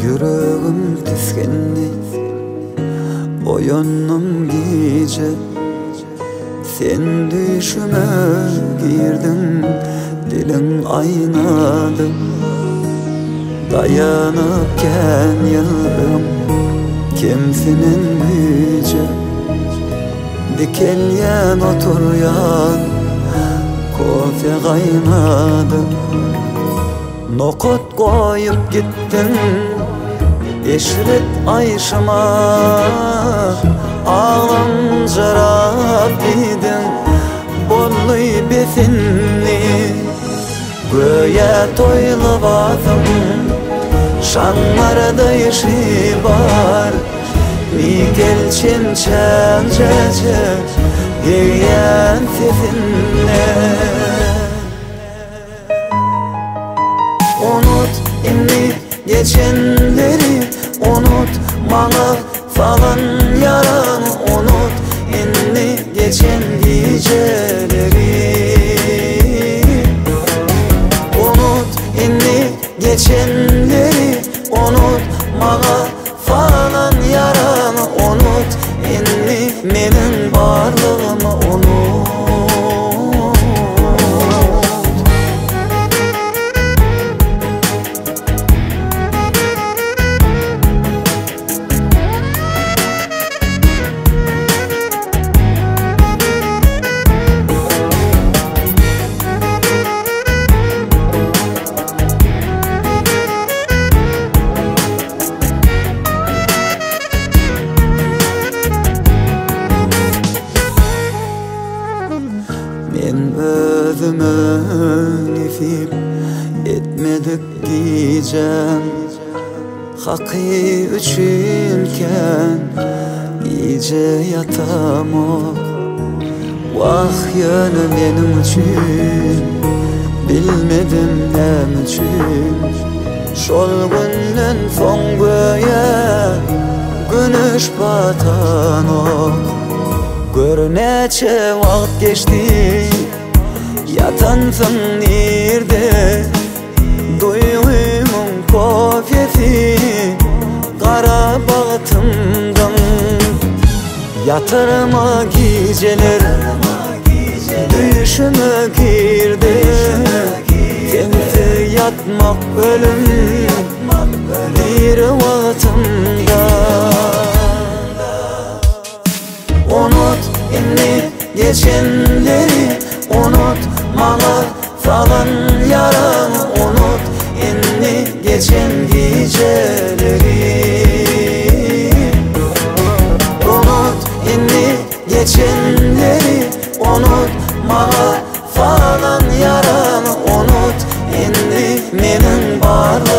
Yüreğim tiskenli Oyanım gece Sen düşüme girdin Dilin aynadı Dayanıpken yıldım Kimsinin yüce Dikelyen oturyan Kofe kaynadı Nokot koyup gittin Eşret ayşıma Ağlam jarap idin Bolluy befinni Göğe toylavatım Şanlarda işi var Miguel çimçen cece Yeyen sefinne Unut inni geçenleri Unut bana falan yaranı Unut inni geçen geceleri Unut inni geçenleri Unut bana falan yaranı Unut inni menin varlığımı unut Men özüme nefip etmedik diyeceğim Hakkı üçünken gece yatamok Vah yönü benim için bilmedim nem için Şol günden son göğe güneş batanok Gör neçe vakt geçti Yatansın nerede Duygumun kofesi Kara bağıtımdan Yatırma geceler Düşüme girdi Sensiz yatmak ölüm Bir vaktımda Unut inni geçenleri Unut bana falan yaranı Unut inni geçen geceleri Unut inni geçenleri Unut bana falan yaranı Unut inni menin varlığımı